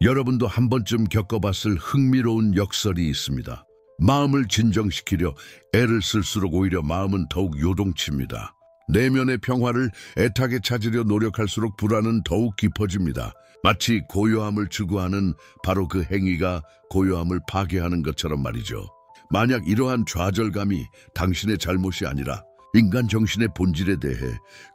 여러분도 한 번쯤 겪어봤을 흥미로운 역설이 있습니다. 마음을 진정시키려 애를 쓸수록 오히려 마음은 더욱 요동칩니다. 내면의 평화를 애타게 찾으려 노력할수록 불안은 더욱 깊어집니다. 마치 고요함을 추구하는 바로 그 행위가 고요함을 파괴하는 것처럼 말이죠. 만약 이러한 좌절감이 당신의 잘못이 아니라 인간 정신의 본질에 대해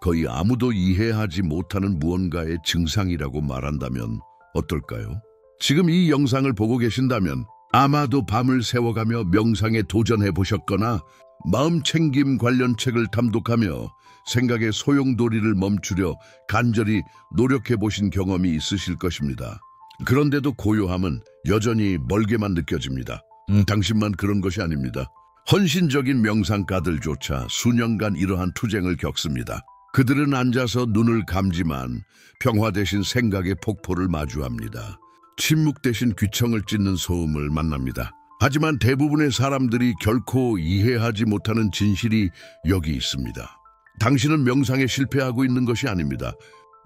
거의 아무도 이해하지 못하는 무언가의 증상이라고 말한다면 어떨까요? 지금 이 영상을 보고 계신다면 아마도 밤을 새워가며 명상에 도전해 보셨거나 마음챙김 관련 책을 탐독하며 생각의 소용돌이를 멈추려 간절히 노력해 보신 경험이 있으실 것입니다. 그런데도 고요함은 여전히 멀게만 느껴집니다. 당신만 그런 것이 아닙니다. 헌신적인 명상가들조차 수년간 이러한 투쟁을 겪습니다. 그들은 앉아서 눈을 감지만 평화 대신 생각의 폭포를 마주합니다. 침묵 대신 귀청을 찢는 소음을 만납니다. 하지만 대부분의 사람들이 결코 이해하지 못하는 진실이 여기 있습니다. 당신은 명상에 실패하고 있는 것이 아닙니다.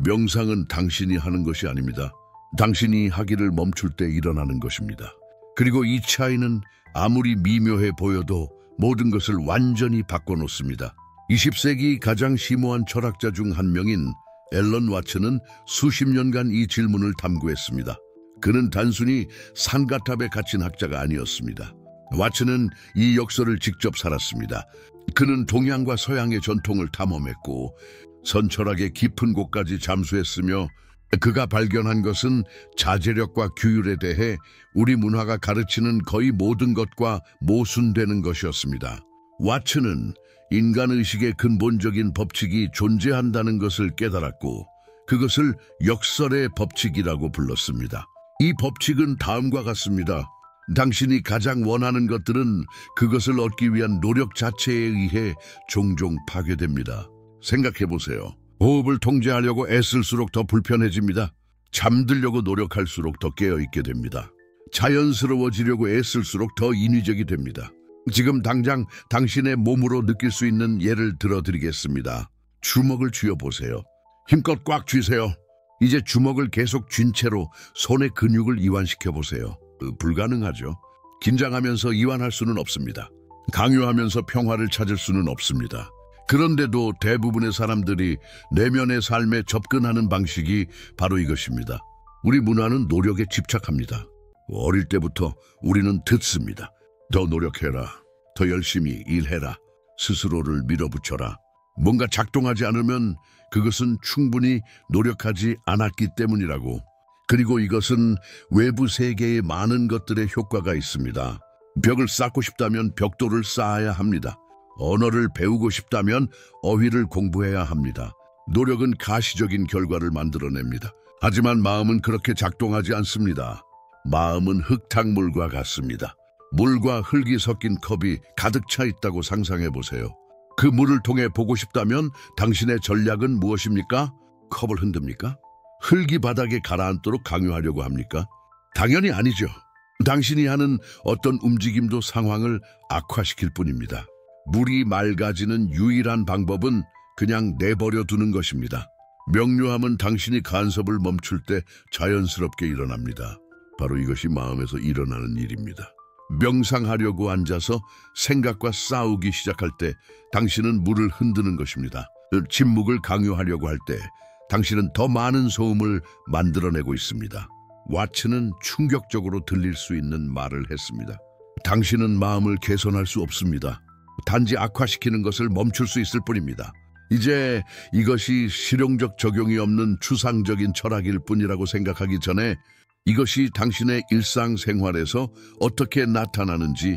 명상은 당신이 하는 것이 아닙니다. 당신이 하기를 멈출 때 일어나는 것입니다. 그리고 이 차이는 아무리 미묘해 보여도 모든 것을 완전히 바꿔놓습니다. 20세기 가장 심오한 철학자 중 한 명인 앨런 와츠는 수십 년간 이 질문을 탐구했습니다. 그는 단순히 산가탑에 갇힌 학자가 아니었습니다. 와츠는 이 역설을 직접 살았습니다. 그는 동양과 서양의 전통을 탐험했고 선철학의 깊은 곳까지 잠수했으며 그가 발견한 것은 자제력과 규율에 대해 우리 문화가 가르치는 거의 모든 것과 모순되는 것이었습니다. 와츠는 인간의식의 근본적인 법칙이 존재한다는 것을 깨달았고 그것을 역설의 법칙이라고 불렀습니다. 이 법칙은 다음과 같습니다. 당신이 가장 원하는 것들은 그것을 얻기 위한 노력 자체에 의해 종종 파괴됩니다. 생각해보세요. 호흡을 통제하려고 애쓸수록 더 불편해집니다. 잠들려고 노력할수록 더 깨어있게 됩니다. 자연스러워지려고 애쓸수록 더 인위적이 됩니다. 지금 당장 당신의 몸으로 느낄 수 있는 예를 들어드리겠습니다. 주먹을 쥐어보세요. 힘껏 꽉 쥐세요. 이제 주먹을 계속 쥔 채로 손의 근육을 이완시켜보세요. 불가능하죠. 긴장하면서 이완할 수는 없습니다. 강요하면서 평화를 찾을 수는 없습니다. 그런데도 대부분의 사람들이 내면의 삶에 접근하는 방식이 바로 이것입니다. 우리 문화는 노력에 집착합니다. 어릴 때부터 우리는 듣습니다. 더 노력해라. 더 열심히 일해라. 스스로를 밀어붙여라. 뭔가 작동하지 않으면 그것은 충분히 노력하지 않았기 때문이라고. 그리고 이것은 외부 세계의 많은 것들의 효과가 있습니다. 벽을 쌓고 싶다면 벽돌을 쌓아야 합니다. 언어를 배우고 싶다면 어휘를 공부해야 합니다. 노력은 가시적인 결과를 만들어냅니다. 하지만 마음은 그렇게 작동하지 않습니다. 마음은 흙탕물과 같습니다. 물과 흙이 섞인 컵이 가득 차 있다고 상상해 보세요. 그 물을 통해 보고 싶다면 당신의 전략은 무엇입니까? 컵을 흔듭니까? 흙이 바닥에 가라앉도록 강요하려고 합니까? 당연히 아니죠. 당신이 하는 어떤 움직임도 상황을 악화시킬 뿐입니다. 물이 맑아지는 유일한 방법은 그냥 내버려 두는 것입니다. 명료함은 당신이 간섭을 멈출 때 자연스럽게 일어납니다. 바로 이것이 마음에서 일어나는 일입니다. 명상하려고 앉아서 생각과 싸우기 시작할 때 당신은 물을 흔드는 것입니다. 침묵을 강요하려고 할 때 당신은 더 많은 소음을 만들어내고 있습니다. 와츠는 충격적으로 들릴 수 있는 말을 했습니다. 당신은 마음을 개선할 수 없습니다. 단지 악화시키는 것을 멈출 수 있을 뿐입니다. 이제 이것이 실용적 적용이 없는 추상적인 철학일 뿐이라고 생각하기 전에 이것이 당신의 일상생활에서 어떻게 나타나는지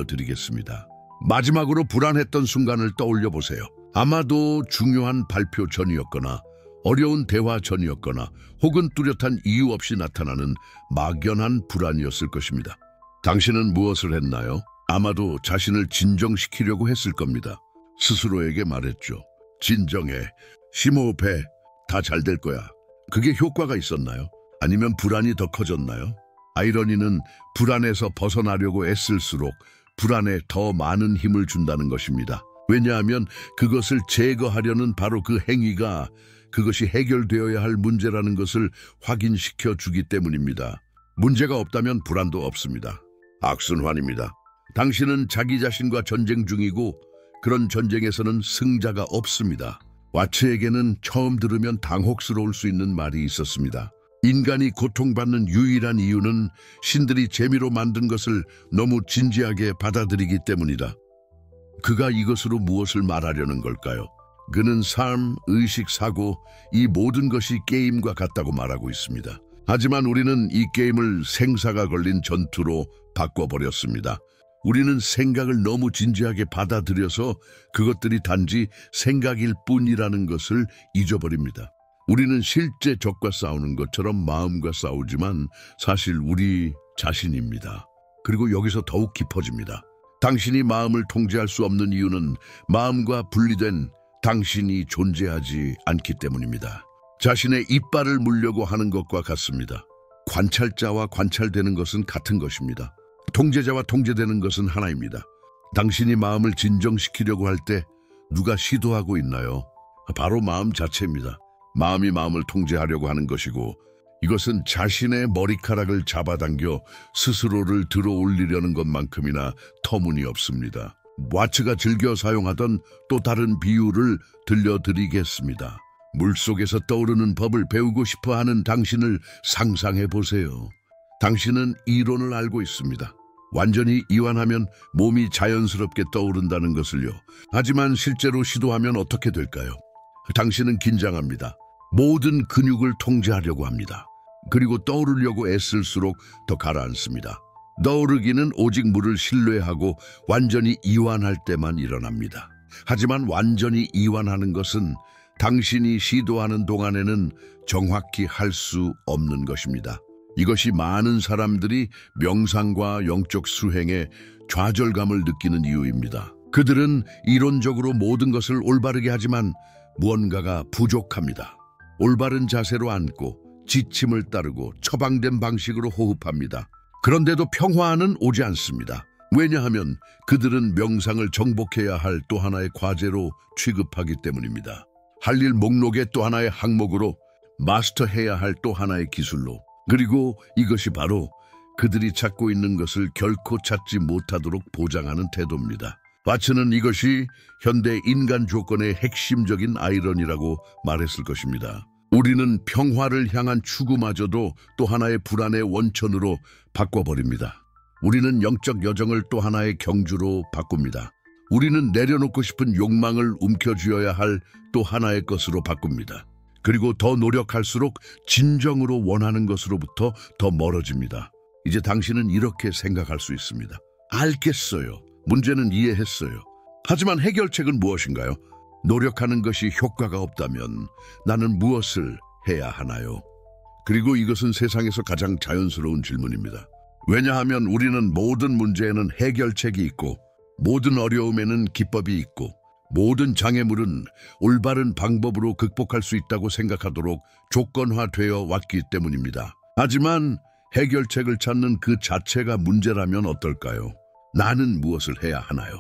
보여드리겠습니다. 마지막으로 불안했던 순간을 떠올려 보세요. 아마도 중요한 발표 전이었거나 어려운 대화 전이었거나 혹은 뚜렷한 이유 없이 나타나는 막연한 불안이었을 것입니다. 당신은 무엇을 했나요? 아마도 자신을 진정시키려고 했을 겁니다. 스스로에게 말했죠. 진정해. 심호흡해. 다 잘 될 거야. 그게 효과가 있었나요? 아니면 불안이 더 커졌나요? 아이러니는 불안에서 벗어나려고 애쓸수록 불안에 더 많은 힘을 준다는 것입니다. 왜냐하면 그것을 제거하려는 바로 그 행위가 그것이 해결되어야 할 문제라는 것을 확인시켜 주기 때문입니다. 문제가 없다면 불안도 없습니다. 악순환입니다. 당신은 자기 자신과 전쟁 중이고 그런 전쟁에서는 승자가 없습니다. 와츠에게는 처음 들으면 당혹스러울 수 있는 말이 있었습니다. 인간이 고통받는 유일한 이유는 신들이 재미로 만든 것을 너무 진지하게 받아들이기 때문이다. 그가 이것으로 무엇을 말하려는 걸까요? 그는 삶, 의식, 사고, 이 모든 것이 게임과 같다고 말하고 있습니다. 하지만 우리는 이 게임을 생사가 걸린 전투로 바꿔버렸습니다. 우리는 생각을 너무 진지하게 받아들여서 그것들이 단지 생각일 뿐이라는 것을 잊어버립니다. 우리는 실제 적과 싸우는 것처럼 마음과 싸우지만 사실 우리 자신입니다. 그리고 여기서 더욱 깊어집니다. 당신이 마음을 통제할 수 없는 이유는 마음과 분리된 당신이 존재하지 않기 때문입니다. 자신의 이빨을 물려고 하는 것과 같습니다. 관찰자와 관찰되는 것은 같은 것입니다. 통제자와 통제되는 것은 하나입니다. 당신이 마음을 진정시키려고 할 때 누가 시도하고 있나요? 바로 마음 자체입니다. 마음이 마음을 통제하려고 하는 것이고 이것은 자신의 머리카락을 잡아당겨 스스로를 들어올리려는 것만큼이나 터무니없습니다. 와츠가 즐겨 사용하던 또 다른 비유를 들려드리겠습니다. 물속에서 떠오르는 법을 배우고 싶어하는 당신을 상상해 보세요. 당신은 이론을 알고 있습니다. 완전히 이완하면 몸이 자연스럽게 떠오른다는 것을요. 하지만 실제로 시도하면 어떻게 될까요? 당신은 긴장합니다. 모든 근육을 통제하려고 합니다. 그리고 떠오르려고 애쓸수록 더 가라앉습니다. 떠오르기는 오직 물을 신뢰하고 완전히 이완할 때만 일어납니다. 하지만 완전히 이완하는 것은 당신이 시도하는 동안에는 정확히 할 수 없는 것입니다. 이것이 많은 사람들이 명상과 영적 수행에 좌절감을 느끼는 이유입니다. 그들은 이론적으로 모든 것을 올바르게 하지만 무언가가 부족합니다. 올바른 자세로 앉고 지침을 따르고 처방된 방식으로 호흡합니다. 그런데도 평화는 오지 않습니다. 왜냐하면 그들은 명상을 정복해야 할 또 하나의 과제로 취급하기 때문입니다. 할 일 목록의 또 하나의 항목으로 마스터해야 할 또 하나의 기술로 그리고 이것이 바로 그들이 찾고 있는 것을 결코 찾지 못하도록 보장하는 태도입니다. 와츠는 이것이 현대 인간 조건의 핵심적인 아이러니라고 말했을 것입니다. 우리는 평화를 향한 추구마저도 또 하나의 불안의 원천으로 바꿔버립니다. 우리는 영적 여정을 또 하나의 경주로 바꿉니다. 우리는 내려놓고 싶은 욕망을 움켜쥐어야 할 또 하나의 것으로 바꿉니다. 그리고 더 노력할수록 진정으로 원하는 것으로부터 더 멀어집니다. 이제 당신은 이렇게 생각할 수 있습니다. 알겠어요. 문제는 이해했어요. 하지만 해결책은 무엇인가요? 노력하는 것이 효과가 없다면 나는 무엇을 해야 하나요? 그리고 이것은 세상에서 가장 자연스러운 질문입니다. 왜냐하면 우리는 모든 문제에는 해결책이 있고 모든 어려움에는 기법이 있고 모든 장애물은 올바른 방법으로 극복할 수 있다고 생각하도록 조건화되어 왔기 때문입니다. 하지만 해결책을 찾는 그 자체가 문제라면 어떨까요? 나는 무엇을 해야 하나요?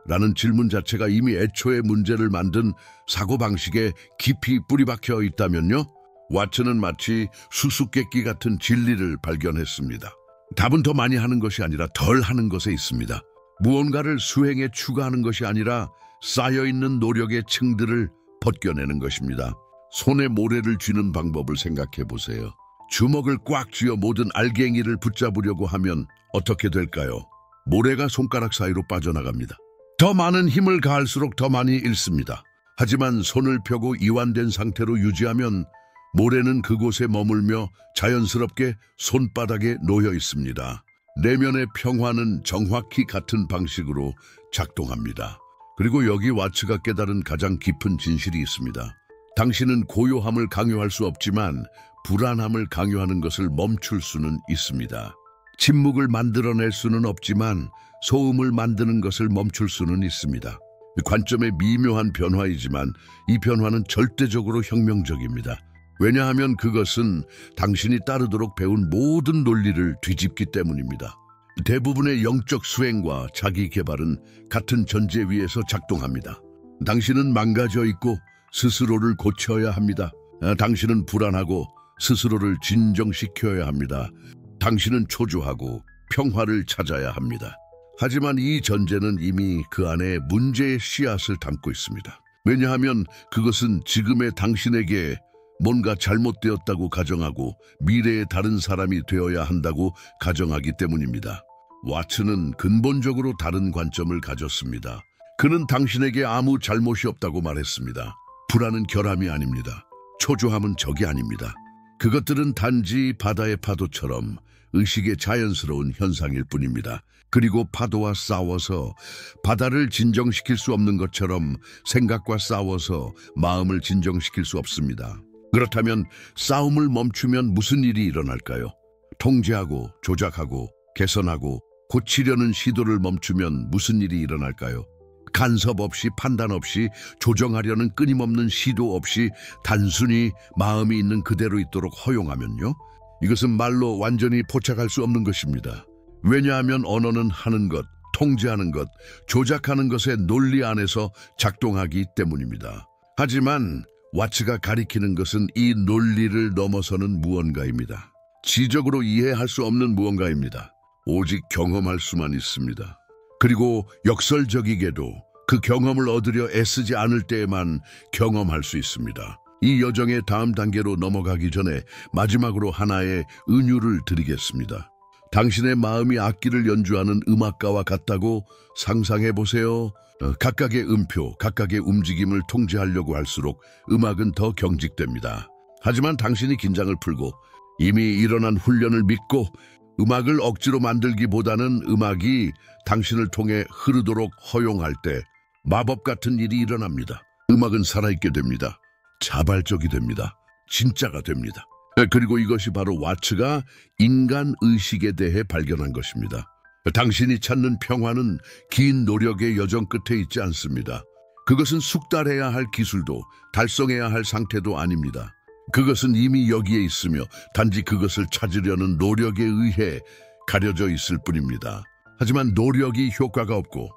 라는 질문 자체가 이미 애초에 문제를 만든 사고방식에 깊이 뿌리박혀 있다면요? 와츠는 마치 수수께끼 같은 진리를 발견했습니다. 답은 더 많이 하는 것이 아니라 덜 하는 것에 있습니다. 무언가를 수행에 추가하는 것이 아니라 쌓여있는 노력의 층들을 벗겨내는 것입니다. 손에 모래를 쥐는 방법을 생각해 보세요. 주먹을 꽉 쥐어 모든 알갱이를 붙잡으려고 하면 어떻게 될까요? 모래가 손가락 사이로 빠져나갑니다. 더 많은 힘을 가할수록 더 많이 잃습니다. 하지만 손을 펴고 이완된 상태로 유지하면 모래는 그곳에 머물며 자연스럽게 손바닥에 놓여 있습니다. 내면의 평화는 정확히 같은 방식으로 작동합니다. 그리고 여기 와츠가 깨달은 가장 깊은 진실이 있습니다. 당신은 고요함을 강요할 수 없지만 불안함을 강요하는 것을 멈출 수는 있습니다. 침묵을 만들어낼 수는 없지만 소음을 만드는 것을 멈출 수는 있습니다. 관점의 미묘한 변화이지만 이 변화는 절대적으로 혁명적입니다. 왜냐하면 그것은 당신이 따르도록 배운 모든 논리를 뒤집기 때문입니다. 대부분의 영적 수행과 자기 개발은 같은 전제 위에서 작동합니다. 당신은 망가져 있고 스스로를 고쳐야 합니다. 당신은 불안하고 스스로를 진정시켜야 합니다. 당신은 초조하고 평화를 찾아야 합니다. 하지만 이 전제는 이미 그 안에 문제의 씨앗을 담고 있습니다. 왜냐하면 그것은 지금의 당신에게 뭔가 잘못되었다고 가정하고 미래의 다른 사람이 되어야 한다고 가정하기 때문입니다. 왓츠는 근본적으로 다른 관점을 가졌습니다. 그는 당신에게 아무 잘못이 없다고 말했습니다. 불안은 결함이 아닙니다. 초조함은 적이 아닙니다. 그것들은 단지 바다의 파도처럼 의식의 자연스러운 현상일 뿐입니다. 그리고 파도와 싸워서 바다를 진정시킬 수 없는 것처럼 생각과 싸워서 마음을 진정시킬 수 없습니다. 그렇다면 싸움을 멈추면 무슨 일이 일어날까요? 통제하고 조작하고 개선하고 고치려는 시도를 멈추면 무슨 일이 일어날까요? 간섭 없이 판단 없이 조정하려는 끊임없는 시도 없이 단순히 마음이 있는 그대로 있도록 허용하면요? 이것은 말로 완전히 포착할 수 없는 것입니다. 왜냐하면 언어는 하는 것, 통제하는 것, 조작하는 것의 논리 안에서 작동하기 때문입니다. 하지만 왓츠가 가리키는 것은 이 논리를 넘어서는 무언가입니다. 지적으로 이해할 수 없는 무언가입니다. 오직 경험할 수만 있습니다. 그리고 역설적이게도 그 경험을 얻으려 애쓰지 않을 때에만 경험할 수 있습니다. 이 여정의 다음 단계로 넘어가기 전에 마지막으로 하나의 은유를 드리겠습니다. 당신의 마음이 악기를 연주하는 음악가와 같다고 상상해 보세요. 각각의 음표, 각각의 움직임을 통제하려고 할수록 음악은 더 경직됩니다. 하지만 당신이 긴장을 풀고 이미 일어난 훈련을 믿고 음악을 억지로 만들기보다는 음악이 당신을 통해 흐르도록 허용할 때 마법 같은 일이 일어납니다. 음악은 살아있게 됩니다. 자발적이 됩니다. 진짜가 됩니다. 그리고 이것이 바로 왓츠가 인간 의식에 대해 발견한 것입니다. 당신이 찾는 평화는 긴 노력의 여정 끝에 있지 않습니다. 그것은 숙달해야 할 기술도 달성해야 할 상태도 아닙니다. 그것은 이미 여기에 있으며 단지 그것을 찾으려는 노력에 의해 가려져 있을 뿐입니다. 하지만 노력이 효과가 없고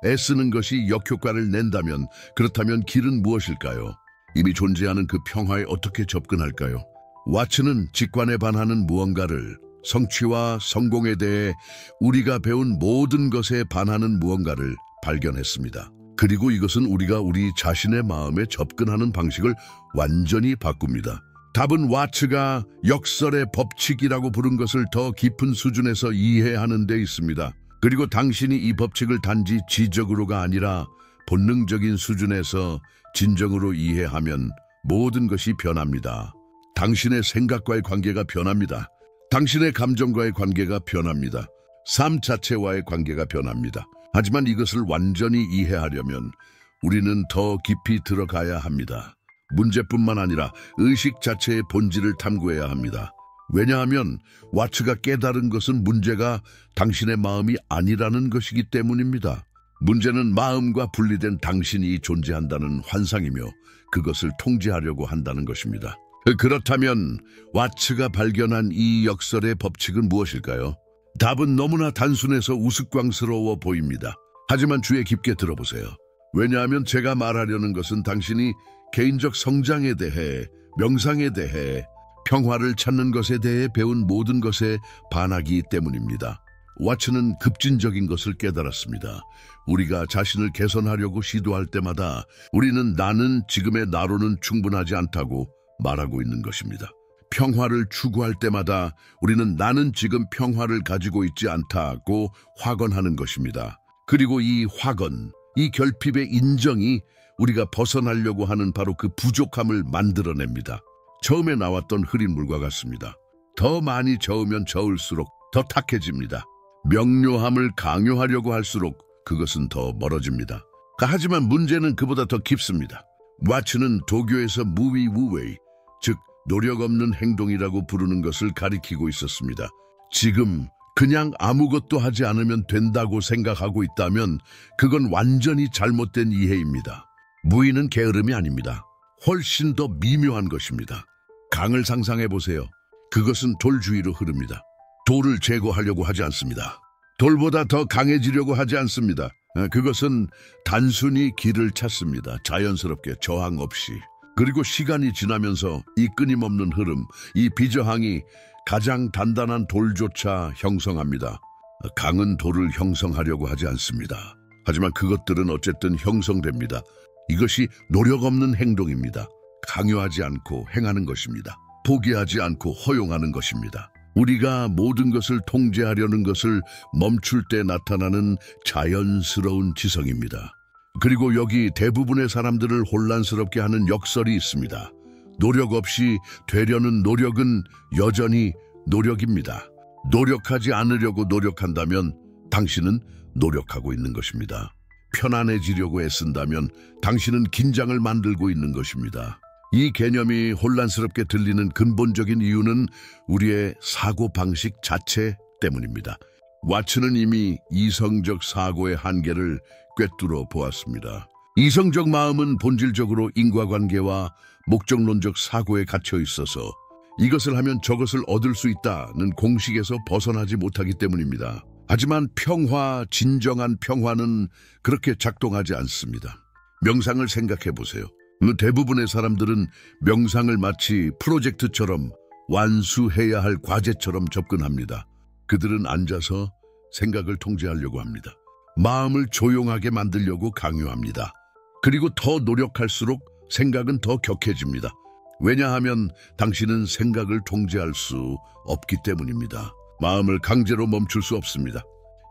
애쓰는 것이 역효과를 낸다면 그렇다면 길은 무엇일까요? 이미 존재하는 그 평화에 어떻게 접근할까요? 왓츠는 직관에 반하는 무언가를, 성취와 성공에 대해 우리가 배운 모든 것에 반하는 무언가를 발견했습니다. 그리고 이것은 우리가 우리 자신의 마음에 접근하는 방식을 완전히 바꿉니다. 답은 왓츠가 역설의 법칙이라고 부른 것을 더 깊은 수준에서 이해하는 데 있습니다. 그리고 당신이 이 법칙을 단지 지적으로가 아니라 본능적인 수준에서 진정으로 이해하면 모든 것이 변합니다. 당신의 생각과의 관계가 변합니다. 당신의 감정과의 관계가 변합니다. 삶 자체와의 관계가 변합니다. 하지만 이것을 완전히 이해하려면 우리는 더 깊이 들어가야 합니다. 문제뿐만 아니라 의식 자체의 본질을 탐구해야 합니다. 왜냐하면 왓츠가 깨달은 것은 문제가 당신의 마음이 아니라는 것이기 때문입니다. 문제는 마음과 분리된 당신이 존재한다는 환상이며 그것을 통제하려고 한다는 것입니다. 그렇다면 왓츠가 발견한 이 역설의 법칙은 무엇일까요? 답은 너무나 단순해서 우스꽝스러워 보입니다. 하지만 주의 깊게 들어보세요. 왜냐하면 제가 말하려는 것은 당신이 개인적 성장에 대해, 명상에 대해, 평화를 찾는 것에 대해 배운 모든 것에 반하기 때문입니다. 왓츠는 급진적인 것을 깨달았습니다. 우리가 자신을 개선하려고 시도할 때마다 우리는 나는 지금의 나로는 충분하지 않다고 말하고 있는 것입니다. 평화를 추구할 때마다 우리는 나는 지금 평화를 가지고 있지 않다고 확언하는 것입니다. 그리고 이 확언, 이 결핍의 인정이 우리가 벗어나려고 하는 바로 그 부족함을 만들어냅니다. 처음에 나왔던 흐린 물과 같습니다. 더 많이 저으면 저을수록 더 탁해집니다. 명료함을 강요하려고 할수록 그것은 더 멀어집니다. 하지만 문제는 그보다 더 깊습니다. 왓츠는 도교에서 무위우웨이, 즉 노력 없는 행동이라고 부르는 것을 가리키고 있었습니다. 지금 그냥 아무것도 하지 않으면 된다고 생각하고 있다면 그건 완전히 잘못된 이해입니다. 무위는 게으름이 아닙니다. 훨씬 더 미묘한 것입니다. 강을 상상해 보세요. 그것은 돌 주위로 흐릅니다. 돌을 제거하려고 하지 않습니다. 돌보다 더 강해지려고 하지 않습니다. 그것은 단순히 길을 찾습니다. 자연스럽게 저항 없이. 그리고 시간이 지나면서 이 끊임없는 흐름, 이 비저항이 가장 단단한 돌조차 형성합니다. 강은 돌을 형성하려고 하지 않습니다. 하지만 그것들은 어쨌든 형성됩니다. 이것이 노력 없는 행동입니다. 강요하지 않고 행하는 것입니다. 포기하지 않고 허용하는 것입니다. 우리가 모든 것을 통제하려는 것을 멈출 때 나타나는 자연스러운 지성입니다. 그리고 여기 대부분의 사람들을 혼란스럽게 하는 역설이 있습니다. 노력 없이 되려는 노력은 여전히 노력입니다. 노력하지 않으려고 노력한다면 당신은 노력하고 있는 것입니다. 편안해지려고 애쓴다면 당신은 긴장을 만들고 있는 것입니다. 이 개념이 혼란스럽게 들리는 근본적인 이유는 우리의 사고방식 자체 때문입니다. 왓츠는 이미 이성적 사고의 한계를 꿰뚫어 보았습니다. 이성적 마음은 본질적으로 인과관계와 목적론적 사고에 갇혀 있어서 이것을 하면 저것을 얻을 수 있다는 공식에서 벗어나지 못하기 때문입니다. 하지만 평화, 진정한 평화는 그렇게 작동하지 않습니다. 명상을 생각해 보세요. 대부분의 사람들은 명상을 마치 프로젝트처럼 완수해야 할 과제처럼 접근합니다. 그들은 앉아서 생각을 통제하려고 합니다. 마음을 조용하게 만들려고 강요합니다. 그리고 더 노력할수록 생각은 더 격해집니다. 왜냐하면 당신은 생각을 통제할 수 없기 때문입니다. 마음을 강제로 멈출 수 없습니다.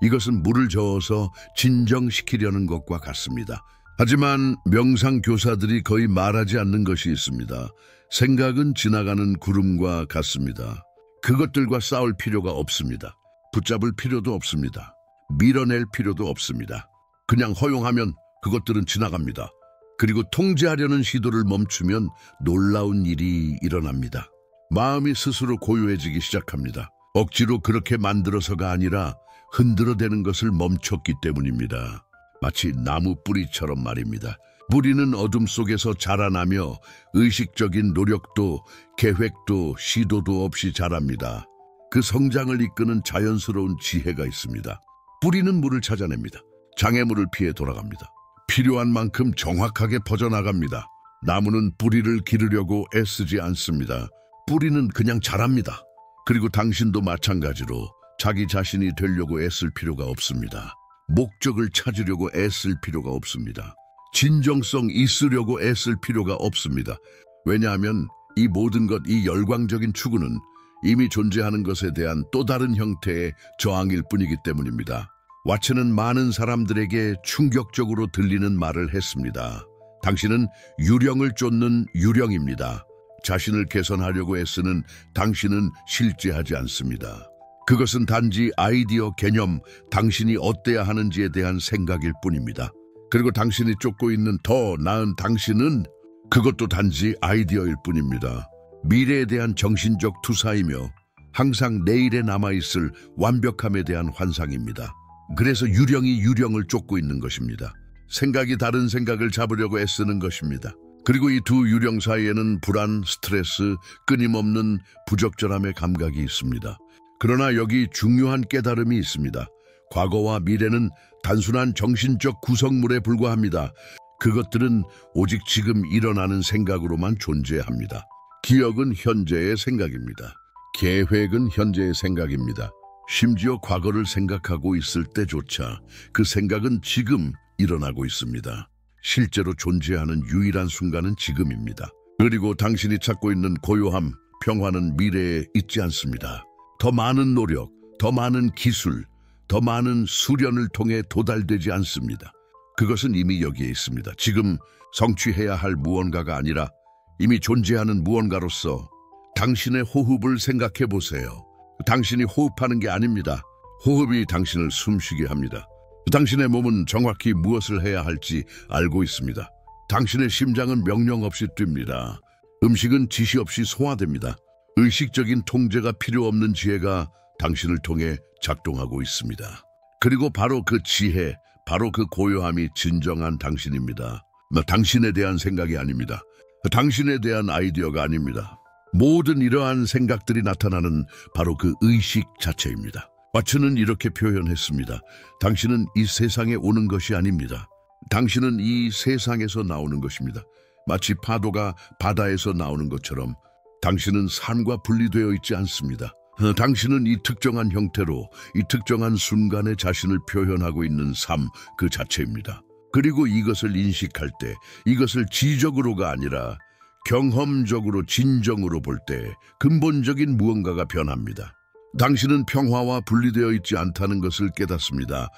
이것은 물을 저어서 진정시키려는 것과 같습니다. 하지만 명상 교사들이 거의 말하지 않는 것이 있습니다. 생각은 지나가는 구름과 같습니다. 그것들과 싸울 필요가 없습니다. 붙잡을 필요도 없습니다. 밀어낼 필요도 없습니다. 그냥 허용하면 그것들은 지나갑니다. 그리고 통제하려는 시도를 멈추면 놀라운 일이 일어납니다. 마음이 스스로 고요해지기 시작합니다. 억지로 그렇게 만들어서가 아니라 흔들어대는 것을 멈췄기 때문입니다. 마치 나무 뿌리처럼 말입니다. 뿌리는 어둠 속에서 자라나며 의식적인 노력도 계획도 시도도 없이 자랍니다. 그 성장을 이끄는 자연스러운 지혜가 있습니다. 뿌리는 물을 찾아냅니다. 장애물을 피해 돌아갑니다. 필요한 만큼 정확하게 퍼져나갑니다. 나무는 뿌리를 기르려고 애쓰지 않습니다. 뿌리는 그냥 자랍니다. 그리고 당신도 마찬가지로 자기 자신이 되려고 애쓸 필요가 없습니다. 목적을 찾으려고 애쓸 필요가 없습니다. 진정성 있으려고 애쓸 필요가 없습니다. 왜냐하면 이 모든 것, 이 열광적인 추구는 이미 존재하는 것에 대한 또 다른 형태의 저항일 뿐이기 때문입니다. 왓츠는 많은 사람들에게 충격적으로 들리는 말을 했습니다. 당신은 유령을 쫓는 유령입니다. 자신을 개선하려고 애쓰는 당신은 실제하지 않습니다. 그것은 단지 아이디어, 개념, 당신이 어때야 하는지에 대한 생각일 뿐입니다. 그리고 당신이 쫓고 있는 더 나은 당신은 그것도 단지 아이디어일 뿐입니다. 미래에 대한 정신적 투사이며 항상 내일에 남아있을 완벽함에 대한 환상입니다. 그래서 유령이 유령을 쫓고 있는 것입니다. 생각이 다른 생각을 잡으려고 애쓰는 것입니다. 그리고 이 두 유령 사이에는 불안, 스트레스, 끊임없는 부적절함의 감각이 있습니다. 그러나 여기 중요한 깨달음이 있습니다. 과거와 미래는 단순한 정신적 구성물에 불과합니다. 그것들은 오직 지금 일어나는 생각으로만 존재합니다. 기억은 현재의 생각입니다. 계획은 현재의 생각입니다. 심지어 과거를 생각하고 있을 때조차 그 생각은 지금 일어나고 있습니다. 실제로 존재하는 유일한 순간은 지금입니다. 그리고 당신이 찾고 있는 고요함, 평화는 미래에 있지 않습니다. 더 많은 노력, 더 많은 기술, 더 많은 수련을 통해 도달되지 않습니다. 그것은 이미 여기에 있습니다. 지금 성취해야 할 무언가가 아니라 이미 존재하는 무언가로서 당신의 호흡을 생각해 보세요. 당신이 호흡하는 게 아닙니다. 호흡이 당신을 숨쉬게 합니다. 당신의 몸은 정확히 무엇을 해야 할지 알고 있습니다. 당신의 심장은 명령 없이 뜁니다. 음식은 지시 없이 소화됩니다. 의식적인 통제가 필요 없는 지혜가 당신을 통해 작동하고 있습니다. 그리고 바로 그 지혜, 바로 그 고요함이 진정한 당신입니다. 당신에 대한 생각이 아닙니다. 당신에 대한 아이디어가 아닙니다. 모든 이러한 생각들이 나타나는 바로 그 의식 자체입니다. 왓츠는 이렇게 표현했습니다. 당신은 이 세상에 오는 것이 아닙니다. 당신은 이 세상에서 나오는 것입니다. 마치 파도가 바다에서 나오는 것처럼 당신은 삶과 분리되어 있지 않습니다. 당신은 이 특정한 형태로 이 특정한 순간에 자신을 표현하고 있는 삶 그 자체입니다. 그리고 이것을 인식할 때 이것을 지적으로가 아니라 경험적으로 진정으로 볼 때 근본적인 무언가가 변합니다. 당신은 평화와 분리되어 있지 않다는 것을 깨닫습니다.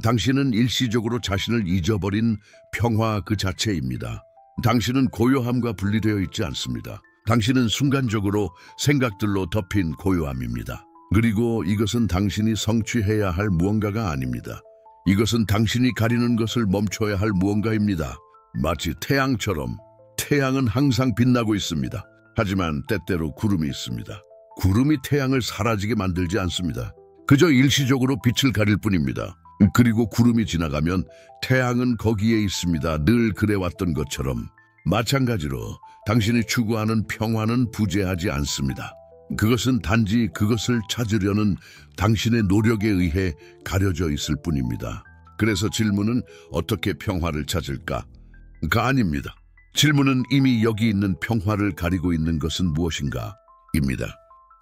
당신은 일시적으로 자신을 잊어버린 평화 그 자체입니다. 당신은 고요함과 분리되어 있지 않습니다. 당신은 순간적으로 생각들로 덮인 고요함입니다. 그리고 이것은 당신이 성취해야 할 무언가가 아닙니다. 이것은 당신이 가리는 것을 멈춰야 할 무언가입니다. 마치 태양처럼 태양은 항상 빛나고 있습니다. 하지만 때때로 구름이 있습니다. 구름이 태양을 사라지게 만들지 않습니다. 그저 일시적으로 빛을 가릴 뿐입니다. 그리고 구름이 지나가면 태양은 거기에 있습니다. 늘 그래왔던 것처럼. 마찬가지로 당신이 추구하는 평화는 부재하지 않습니다. 그것은 단지 그것을 찾으려는 당신의 노력에 의해 가려져 있을 뿐입니다. 그래서 질문은 어떻게 평화를 찾을까? 가 아닙니다. 질문은 이미 여기 있는 평화를 가리고 있는 것은 무엇인가? 입니다.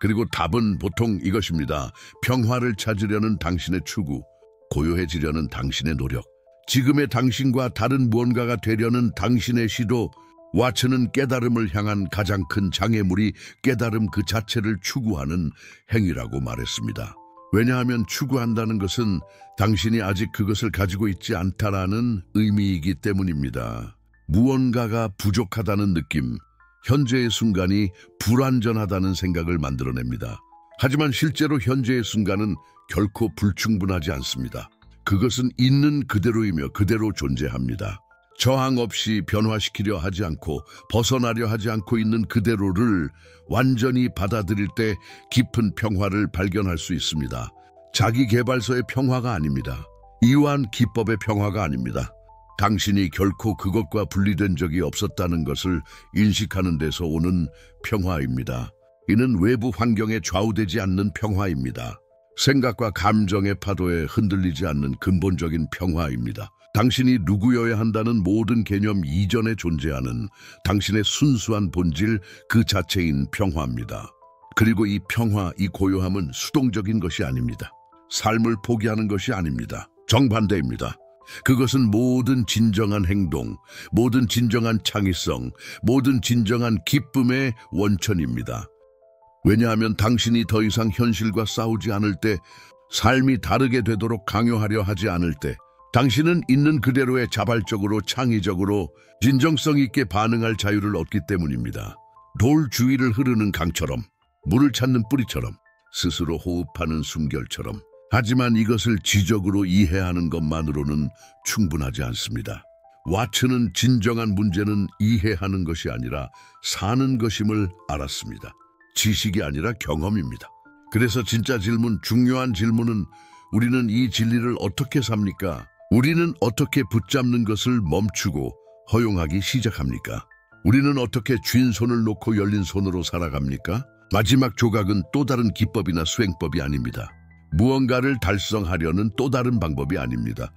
그리고 답은 보통 이것입니다. 평화를 찾으려는 당신의 추구, 고요해지려는 당신의 노력, 지금의 당신과 다른 무언가가 되려는 당신의 시도, 와츠는 깨달음을 향한 가장 큰 장애물이 깨달음 그 자체를 추구하는 행위라고 말했습니다. 왜냐하면 추구한다는 것은 당신이 아직 그것을 가지고 있지 않다라는 의미이기 때문입니다. 무언가가 부족하다는 느낌, 현재의 순간이 불완전하다는 생각을 만들어냅니다. 하지만 실제로 현재의 순간은 결코 불충분하지 않습니다. 그것은 있는 그대로이며 그대로 존재합니다. 저항 없이 변화시키려 하지 않고 벗어나려 하지 않고 있는 그대로를 완전히 받아들일 때 깊은 평화를 발견할 수 있습니다. 자기 개발서의 평화가 아닙니다. 이완 기법의 평화가 아닙니다. 당신이 결코 그것과 분리된 적이 없었다는 것을 인식하는 데서 오는 평화입니다. 이는 외부 환경에 좌우되지 않는 평화입니다. 생각과 감정의 파도에 흔들리지 않는 근본적인 평화입니다. 당신이 누구여야 한다는 모든 개념 이전에 존재하는 당신의 순수한 본질 그 자체인 평화입니다. 그리고 이 평화, 이 고요함은 수동적인 것이 아닙니다. 삶을 포기하는 것이 아닙니다. 정반대입니다. 그것은 모든 진정한 행동, 모든 진정한 창의성, 모든 진정한 기쁨의 원천입니다. 왜냐하면 당신이 더 이상 현실과 싸우지 않을 때, 삶이 다르게 되도록 강요하려 하지 않을 때, 당신은 있는 그대로의 자발적으로 창의적으로 진정성 있게 반응할 자유를 얻기 때문입니다. 돌 주위를 흐르는 강처럼, 물을 찾는 뿌리처럼, 스스로 호흡하는 숨결처럼. 하지만 이것을 지적으로 이해하는 것만으로는 충분하지 않습니다. 와츠는 진정한 문제는 이해하는 것이 아니라 사는 것임을 알았습니다. 지식이 아니라 경험입니다. 그래서 진짜 질문, 중요한 질문은 우리는 이 진리를 어떻게 삽니까? 우리는 어떻게 붙잡는 것을 멈추고 허용하기 시작합니까? 우리는 어떻게 쥔 손을 놓고 열린 손으로 살아갑니까? 마지막 조각은 또 다른 기법이나 수행법이 아닙니다. 무언가를 달성하려는 또 다른 방법이 아닙니다.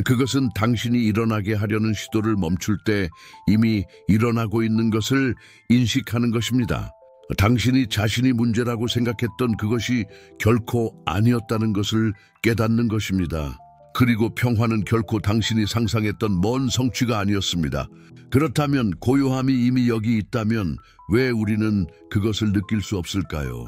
그것은 당신이 일어나게 하려는 시도를 멈출 때 이미 일어나고 있는 것을 인식하는 것입니다. 당신이 자신이 문제라고 생각했던 그것이 결코 아니었다는 것을 깨닫는 것입니다. 그리고 평화는 결코 당신이 상상했던 먼 성취가 아니었습니다. 그렇다면 고요함이 이미 여기 있다면 왜 우리는 그것을 느낄 수 없을까요?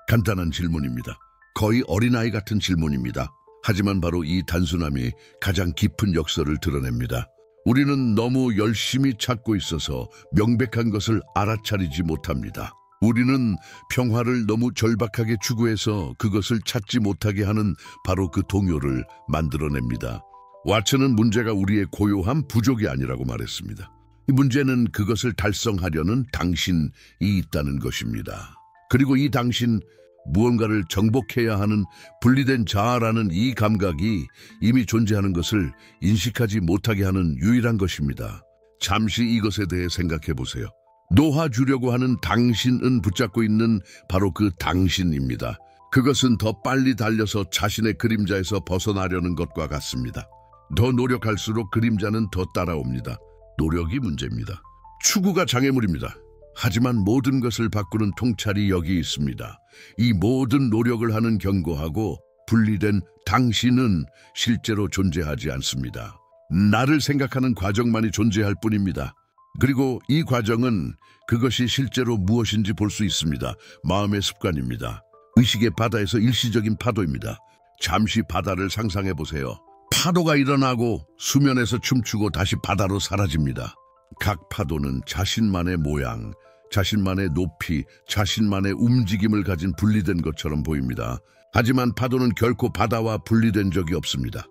간단한 질문입니다. 거의 어린아이 같은 질문입니다. 하지만 바로 이 단순함이 가장 깊은 역설을 드러냅니다. 우리는 너무 열심히 찾고 있어서 명백한 것을 알아차리지 못합니다. 우리는 평화를 너무 절박하게 추구해서 그것을 찾지 못하게 하는 바로 그 동요를 만들어냅니다. 와츠는 문제가 우리의 고요함, 부족이 아니라고 말했습니다. 이 문제는 그것을 달성하려는 당신이 있다는 것입니다. 그리고 이 당신, 무언가를 정복해야 하는 분리된 자아라는 이 감각이 이미 존재하는 것을 인식하지 못하게 하는 유일한 것입니다. 잠시 이것에 대해 생각해 보세요. 놓아주려고 하는 당신은 붙잡고 있는 바로 그 당신입니다. 그것은 더 빨리 달려서 자신의 그림자에서 벗어나려는 것과 같습니다. 더 노력할수록 그림자는 더 따라옵니다. 노력이 문제입니다. 추구가 장애물입니다. 하지만 모든 것을 바꾸는 통찰이 여기 있습니다. 이 모든 노력을 하는 경고하고 분리된 당신은 실제로 존재하지 않습니다. 나를 생각하는 과정만이 존재할 뿐입니다. 그리고 이 과정은 그것이 실제로 무엇인지 볼 수 있습니다. 마음의 습관입니다. 의식의 바다에서 일시적인 파도입니다. 잠시 바다를 상상해 보세요. 파도가 일어나고 수면에서 춤추고 다시 바다로 사라집니다. 각 파도는 자신만의 모양, 자신만의 높이, 자신만의 움직임을 가진 분리된 것처럼 보입니다. 하지만 파도는 결코 바다와 분리된 적이 없습니다.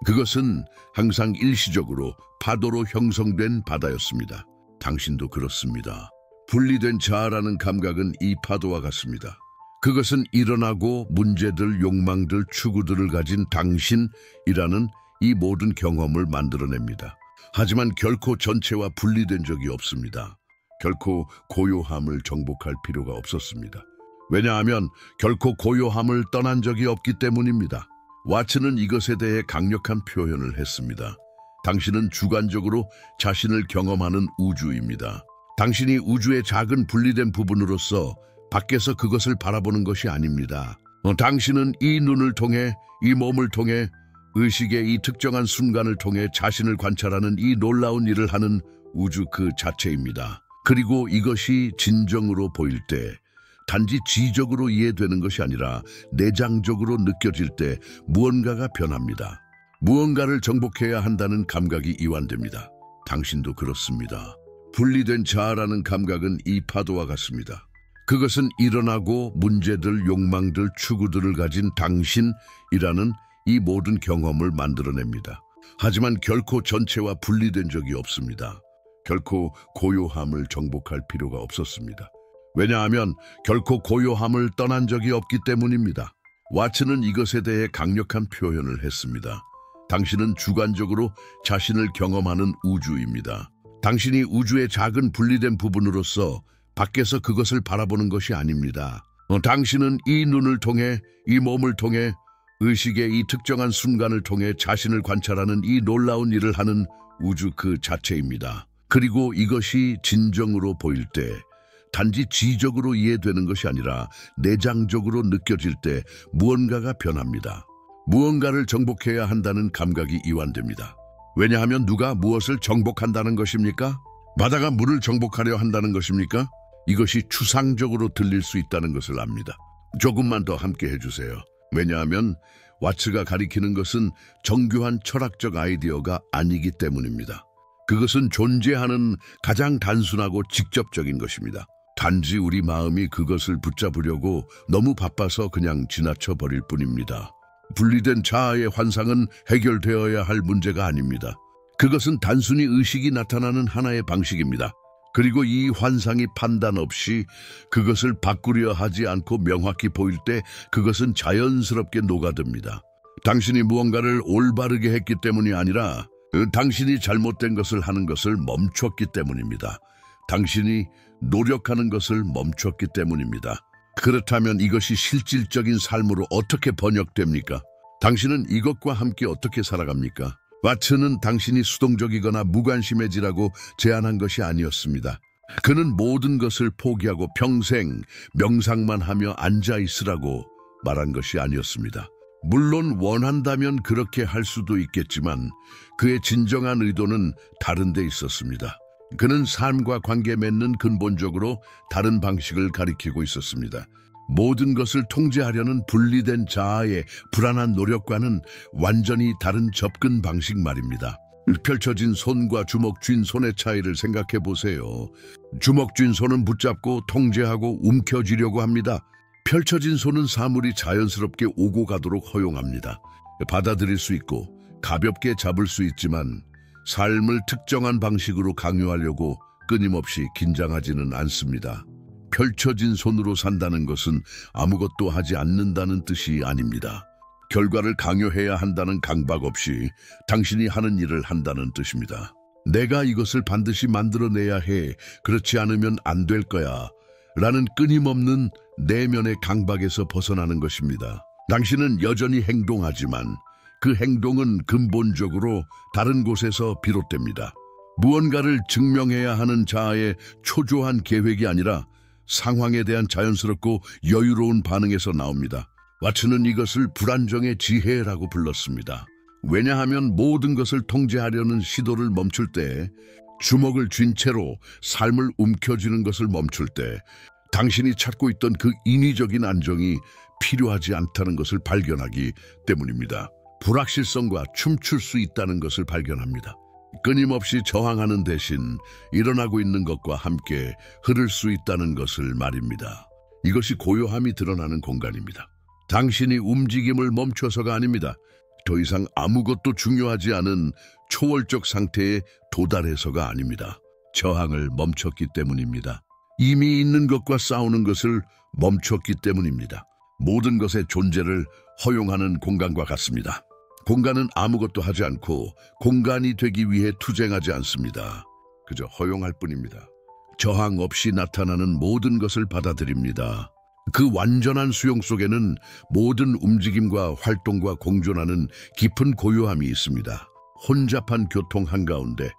그것은 항상 일시적으로 파도로 형성된 바다였습니다. 당신도 그렇습니다. 분리된 자아라는 감각은 이 파도와 같습니다. 그것은 일어나고 문제들, 욕망들, 추구들을 가진 당신이라는 이 모든 경험을 만들어냅니다. 하지만 결코 전체와 분리된 적이 없습니다. 결코 고요함을 정복할 필요가 없었습니다. 왜냐하면 결코 고요함을 떠난 적이 없기 때문입니다. 와츠는 이것에 대해 강력한 표현을 했습니다. 당신은 주관적으로 자신을 경험하는 우주입니다. 당신이 우주의 작은 분리된 부분으로서 밖에서 그것을 바라보는 것이 아닙니다. 당신은 이 눈을 통해, 이 몸을 통해, 의식의 이 특정한 순간을 통해 자신을 관찰하는 이 놀라운 일을 하는 우주 그 자체입니다. 그리고 이것이 진정으로 보일 때, 단지 지적으로 이해되는 것이 아니라 내장적으로 느껴질 때 무언가가 변합니다. 무언가를 정복해야 한다는 감각이 이완됩니다. 당신도 그렇습니다. 분리된 자아라는 감각은 이 파도와 같습니다. 그것은 일어나고 문제들, 욕망들, 추구들을 가진 당신이라는 이 모든 경험을 만들어냅니다. 하지만 결코 전체와 분리된 적이 없습니다. 결코 고요함을 정복할 필요가 없었습니다. 왜냐하면 결코 고요함을 떠난 적이 없기 때문입니다. 와츠는 이것에 대해 강력한 표현을 했습니다. 당신은 주관적으로 자신을 경험하는 우주입니다. 당신이 우주의 작은 분리된 부분으로서 밖에서 그것을 바라보는 것이 아닙니다. 당신은 이 눈을 통해, 이 몸을 통해, 의식의 이 특정한 순간을 통해 자신을 관찰하는 이 놀라운 일을 하는 우주 그 자체입니다. 그리고 이것이 진정으로 보일 때, 단지 지적으로 이해되는 것이 아니라 내장적으로 느껴질 때 무언가가 변합니다. 무언가를 정복해야 한다는 감각이 이완됩니다. 왜냐하면 누가 무엇을 정복한다는 것입니까? 바다가 물을 정복하려 한다는 것입니까? 이것이 추상적으로 들릴 수 있다는 것을 압니다. 조금만 더 함께 해주세요. 왜냐하면 와츠가 가리키는 것은 정교한 철학적 아이디어가 아니기 때문입니다. 그것은 존재하는 가장 단순하고 직접적인 것입니다. 단지 우리 마음이 그것을 붙잡으려고 너무 바빠서 그냥 지나쳐 버릴 뿐입니다. 분리된 자아의 환상은 해결되어야 할 문제가 아닙니다. 그것은 단순히 의식이 나타나는 하나의 방식입니다. 그리고 이 환상이 판단 없이 그것을 바꾸려 하지 않고 명확히 보일 때 그것은 자연스럽게 녹아듭니다. 당신이 무언가를 올바르게 했기 때문이 아니라 당신이 잘못된 것을 하는 것을 멈췄기 때문입니다. 당신이 노력하는 것을 멈췄기 때문입니다. 그렇다면 이것이 실질적인 삶으로 어떻게 번역됩니까? 당신은 이것과 함께 어떻게 살아갑니까? 와츠는 당신이 수동적이거나 무관심해지라고 제안한 것이 아니었습니다. 그는 모든 것을 포기하고 평생 명상만 하며 앉아있으라고 말한 것이 아니었습니다. 물론 원한다면 그렇게 할 수도 있겠지만 그의 진정한 의도는 다른 데 있었습니다. 그는 삶과 관계 맺는 근본적으로 다른 방식을 가리키고 있었습니다. 모든 것을 통제하려는 분리된 자아의 불안한 노력과는 완전히 다른 접근 방식 말입니다. 펼쳐진 손과 주먹 쥔 손의 차이를 생각해 보세요. 주먹 쥔 손은 붙잡고 통제하고 움켜쥐려고 합니다. 펼쳐진 손은 사물이 자연스럽게 오고 가도록 허용합니다. 받아들일 수 있고 가볍게 잡을 수 있지만 삶을 특정한 방식으로 강요하려고 끊임없이 긴장하지는 않습니다. 펼쳐진 손으로 산다는 것은 아무것도 하지 않는다는 뜻이 아닙니다. 결과를 강요해야 한다는 강박 없이 당신이 하는 일을 한다는 뜻입니다. 내가 이것을 반드시 만들어내야 해. 그렇지 않으면 안 될 거야. 라는 끊임없는 내면의 강박에서 벗어나는 것입니다. 당신은 여전히 행동하지만 그 행동은 근본적으로 다른 곳에서 비롯됩니다. 무언가를 증명해야 하는 자아의 초조한 계획이 아니라 상황에 대한 자연스럽고 여유로운 반응에서 나옵니다. 왓츠는 이것을 불안정의 지혜라고 불렀습니다. 왜냐하면 모든 것을 통제하려는 시도를 멈출 때, 주먹을 쥔 채로 삶을 움켜쥐는 것을 멈출 때 당신이 찾고 있던 그 인위적인 안정이 필요하지 않다는 것을 발견하기 때문입니다. 불확실성과 춤출 수 있다는 것을 발견합니다. 끊임없이 저항하는 대신 일어나고 있는 것과 함께 흐를 수 있다는 것을 말입니다. 이것이 고요함이 드러나는 공간입니다. 당신이 움직임을 멈춰서가 아닙니다. 더 이상 아무것도 중요하지 않은 초월적 상태에 도달해서가 아닙니다. 저항을 멈췄기 때문입니다. 이미 있는 것과 싸우는 것을 멈췄기 때문입니다. 모든 것의 존재를 허용하는 공간과 같습니다. 공간은 아무것도 하지 않고 공간이 되기 위해 투쟁하지 않습니다. 그저 허용할 뿐입니다. 저항 없이 나타나는 모든 것을 받아들입니다. 그 완전한 수용 속에는 모든 움직임과 활동과 공존하는 깊은 고요함이 있습니다. 혼잡한 교통 한가운데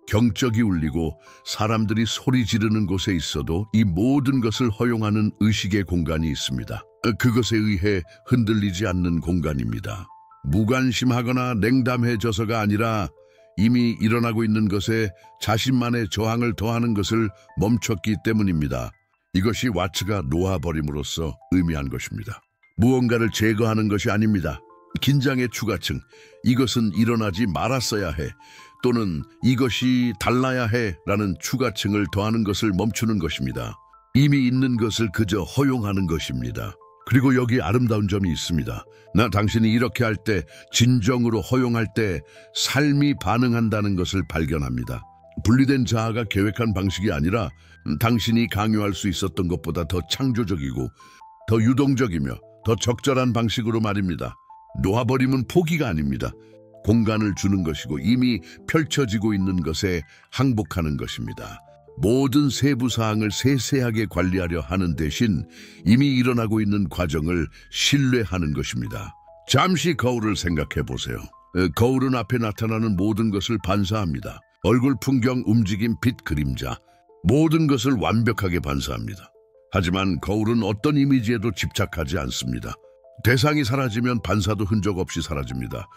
경적이 울리고 사람들이 소리 지르는 곳에 있어도 이 모든 것을 허용하는 의식의 공간이 있습니다. 그것에 의해 흔들리지 않는 공간입니다. 무관심하거나 냉담해져서가 아니라 이미 일어나고 있는 것에 자신만의 저항을 더하는 것을 멈췄기 때문입니다. 이것이 왓츠가 놓아버림으로써 의미한 것입니다. 무언가를 제거하는 것이 아닙니다. 긴장의 추가층, 이것은 일어나지 말았어야 해, 또는 이것이 달라야 해 라는 추가층을 더하는 것을 멈추는 것입니다. 이미 있는 것을 그저 허용하는 것입니다. 그리고 여기 아름다운 점이 있습니다. 당신이 이렇게 할 때, 진정으로 허용할 때 삶이 반응한다는 것을 발견합니다. 분리된 자아가 계획한 방식이 아니라 당신이 강요할 수 있었던 것보다 더 창조적이고 더 유동적이며 더 적절한 방식으로 말입니다. 놓아버림은 포기가 아닙니다. 공간을 주는 것이고 이미 펼쳐지고 있는 것에 항복하는 것입니다. 모든 세부 사항을 세세하게 관리하려 하는 대신 이미 일어나고 있는 과정을 신뢰하는 것입니다. 잠시 거울을 생각해 보세요. 거울은 앞에 나타나는 모든 것을 반사합니다. 얼굴, 풍경, 움직임, 빛, 그림자, 모든 것을 완벽하게 반사합니다. 하지만 거울은 어떤 이미지에도 집착하지 않습니다. 대상이 사라지면 반사도 흔적 없이 사라집니다.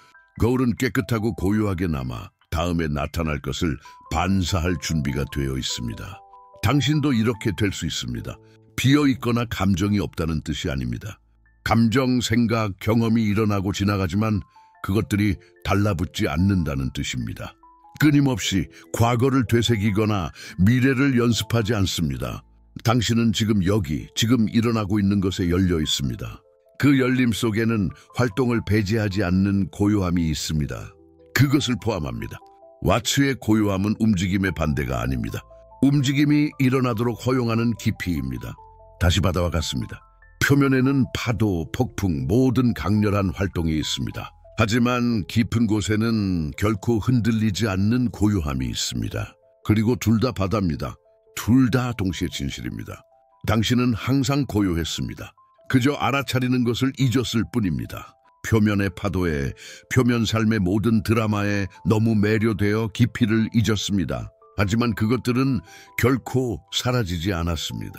거울은 깨끗하고 고요하게 남아 다음에 나타날 것을 반사할 준비가 되어 있습니다. 당신도 이렇게 될 수 있습니다. 비어있거나 감정이 없다는 뜻이 아닙니다. 감정, 생각, 경험이 일어나고 지나가지만 그것들이 달라붙지 않는다는 뜻입니다. 끊임없이 과거를 되새기거나 미래를 연습하지 않습니다. 당신은 지금 여기, 지금 일어나고 있는 것에 열려 있습니다. 그 열림 속에는 활동을 배제하지 않는 고요함이 있습니다. 그것을 포함합니다. 왓츠의 고요함은 움직임의 반대가 아닙니다. 움직임이 일어나도록 허용하는 깊이입니다. 다시 바다와 같습니다. 표면에는 파도, 폭풍, 모든 강렬한 활동이 있습니다. 하지만 깊은 곳에는 결코 흔들리지 않는 고요함이 있습니다. 그리고 둘 다 바다입니다. 둘 다 동시에 진실입니다. 당신은 항상 고요했습니다. 그저 알아차리는 것을 잊었을 뿐입니다. 표면의 파도에, 표면 삶의 모든 드라마에 너무 매료되어 깊이를 잊었습니다. 하지만 그것들은 결코 사라지지 않았습니다.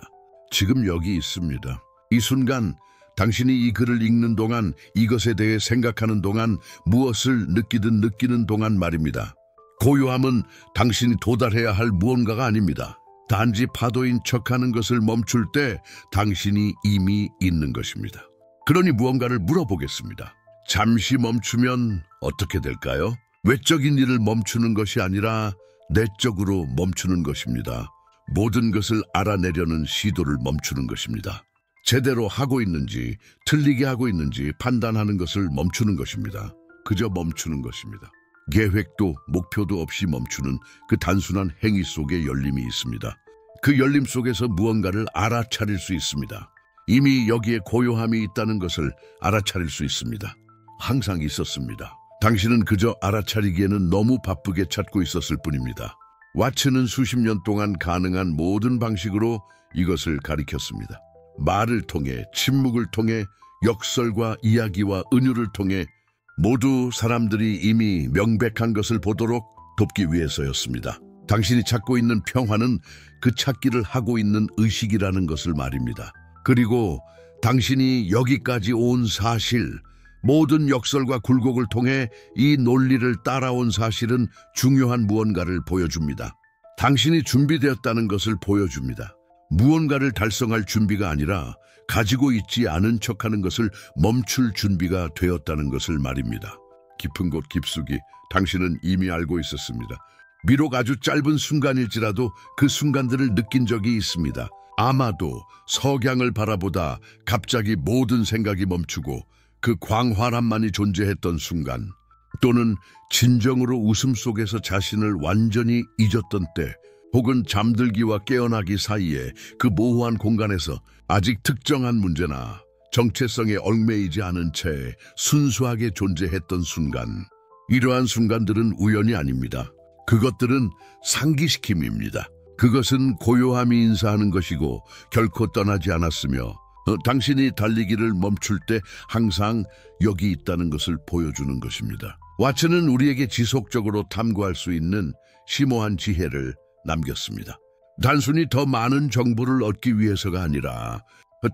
지금 여기 있습니다. 이 순간, 당신이 이 글을 읽는 동안, 이것에 대해 생각하는 동안, 무엇을 느끼든 느끼는 동안 말입니다. 고요함은 당신이 도달해야 할 무언가가 아닙니다. 단지 파도인 척하는 것을 멈출 때 당신이 이미 있는 것입니다. 그러니 무언가를 물어보겠습니다. 잠시 멈추면 어떻게 될까요? 외적인 일을 멈추는 것이 아니라 내적으로 멈추는 것입니다. 모든 것을 알아내려는 시도를 멈추는 것입니다. 제대로 하고 있는지, 틀리게 하고 있는지 판단하는 것을 멈추는 것입니다. 그저 멈추는 것입니다. 계획도 목표도 없이 멈추는 그 단순한 행위 속에 열림이 있습니다. 그 열림 속에서 무언가를 알아차릴 수 있습니다. 이미 여기에 고요함이 있다는 것을 알아차릴 수 있습니다. 항상 있었습니다. 당신은 그저 알아차리기에는 너무 바쁘게 찾고 있었을 뿐입니다. 왓츠는 수십 년 동안 가능한 모든 방식으로 이것을 가리켰습니다. 말을 통해, 침묵을 통해, 역설과 이야기와 은유를 통해 모두 사람들이 이미 명백한 것을 보도록 돕기 위해서였습니다. 당신이 찾고 있는 평화는 그 찾기를 하고 있는 의식이라는 것을 말입니다. 그리고 당신이 여기까지 온 사실, 모든 역설과 굴곡을 통해 이 논리를 따라온 사실은 중요한 무언가를 보여줍니다. 당신이 준비되었다는 것을 보여줍니다. 무언가를 달성할 준비가 아니라 가지고 있지 않은 척하는 것을 멈출 준비가 되었다는 것을 말입니다. 깊은 곳 깊숙이 당신은 이미 알고 있었습니다. 비록 아주 짧은 순간일지라도 그 순간들을 느낀 적이 있습니다. 아마도 석양을 바라보다 갑자기 모든 생각이 멈추고 그 광활함만이 존재했던 순간, 또는 진정으로 웃음 속에서 자신을 완전히 잊었던 때, 혹은 잠들기와 깨어나기 사이에 그 모호한 공간에서 아직 특정한 문제나 정체성에 얽매이지 않은 채 순수하게 존재했던 순간, 이러한 순간들은 우연이 아닙니다. 그것들은 상기시킴입니다. 그것은 고요함이 인사하는 것이고 결코 떠나지 않았으며 당신이 달리기를 멈출 때 항상 여기 있다는 것을 보여주는 것입니다. 왓슨은 우리에게 지속적으로 탐구할 수 있는 심오한 지혜를 남겼습니다. 단순히 더 많은 정보를 얻기 위해서가 아니라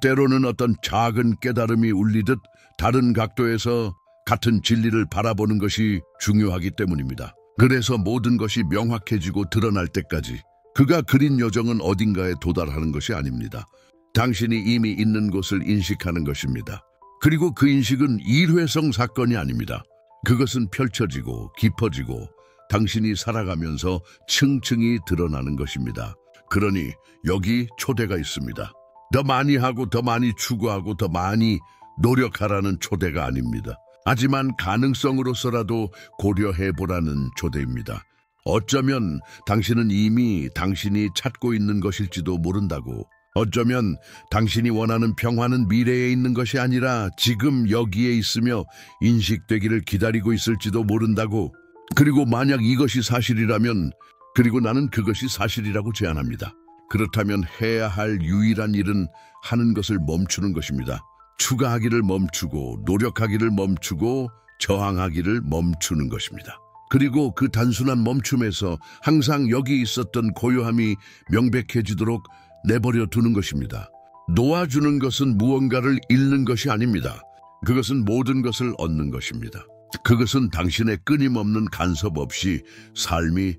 때로는 어떤 작은 깨달음이 울리듯 다른 각도에서 같은 진리를 바라보는 것이 중요하기 때문입니다. 그래서 모든 것이 명확해지고 드러날 때까지 그가 그린 여정은 어딘가에 도달하는 것이 아닙니다. 당신이 이미 있는 곳을 인식하는 것입니다. 그리고 그 인식은 일회성 사건이 아닙니다. 그것은 펼쳐지고 깊어지고 당신이 살아가면서 층층이 드러나는 것입니다. 그러니 여기 초대가 있습니다. 더 많이 하고 더 많이 추구하고 더 많이 노력하라는 초대가 아닙니다. 하지만 가능성으로서라도 고려해보라는 초대입니다. 어쩌면 당신은 이미 당신이 찾고 있는 것일지도 모른다고. 어쩌면 당신이 원하는 평화는 미래에 있는 것이 아니라 지금 여기에 있으며 인식되기를 기다리고 있을지도 모른다고. 그리고 만약 이것이 사실이라면, 그리고 나는 그것이 사실이라고 제안합니다. 그렇다면 해야 할 유일한 일은 하는 것을 멈추는 것입니다. 추가하기를 멈추고 노력하기를 멈추고 저항하기를 멈추는 것입니다. 그리고 그 단순한 멈춤에서 항상 여기 있었던 고요함이 명백해지도록 내버려 두는 것입니다. 놓아주는 것은 무언가를 잃는 것이 아닙니다. 그것은 모든 것을 얻는 것입니다. 그것은 당신의 끊임없는 간섭 없이 삶이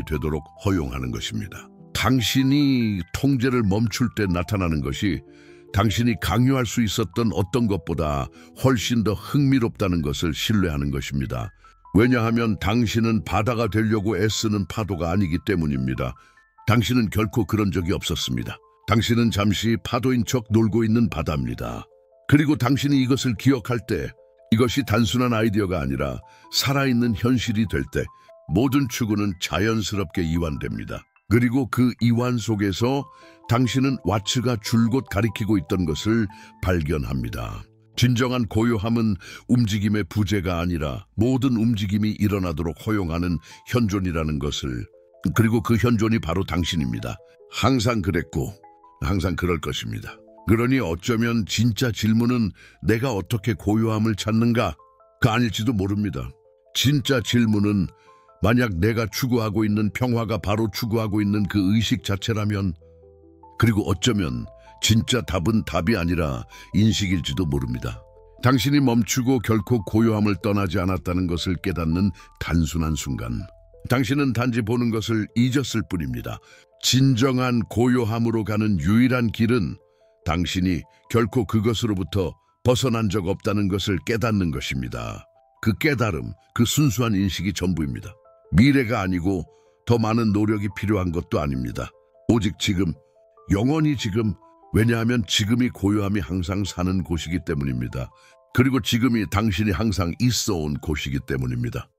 되도록 허용하는 것입니다. 당신이 통제를 멈출 때 나타나는 것이 당신이 강요할 수 있었던 어떤 것보다 훨씬 더 흥미롭다는 것을 신뢰하는 것입니다. 왜냐하면 당신은 바다가 되려고 애쓰는 파도가 아니기 때문입니다. 당신은 결코 그런 적이 없었습니다. 당신은 잠시 파도인 척 놀고 있는 바다입니다. 그리고 당신이 이것을 기억할 때, 이것이 단순한 아이디어가 아니라 살아있는 현실이 될 때 모든 추구는 자연스럽게 이완됩니다. 그리고 그 이완 속에서 당신은 왓츠가 줄곧 가리키고 있던 것을 발견합니다. 진정한 고요함은 움직임의 부재가 아니라 모든 움직임이 일어나도록 허용하는 현존이라는 것을, 그리고 그 현존이 바로 당신입니다. 항상 그랬고 항상 그럴 것입니다. 그러니 어쩌면 진짜 질문은 내가 어떻게 고요함을 찾는가가 아닐지도 모릅니다. 진짜 질문은 만약 내가 추구하고 있는 평화가 바로 추구하고 있는 그 의식 자체라면, 그리고 어쩌면 진짜 답은 답이 아니라 인식일지도 모릅니다. 당신이 멈추고 결코 고요함을 떠나지 않았다는 것을 깨닫는 단순한 순간, 당신은 단지 보는 것을 잊었을 뿐입니다. 진정한 고요함으로 가는 유일한 길은 당신이 결코 그것으로부터 벗어난 적 없다는 것을 깨닫는 것입니다. 그 깨달음, 그 순수한 인식이 전부입니다. 미래가 아니고 더 많은 노력이 필요한 것도 아닙니다. 오직 지금, 영원히 지금, 왜냐하면 지금이 고요함이 항상 사는 곳이기 때문입니다. 그리고 지금이 당신이 항상 있어 온 곳이기 때문입니다.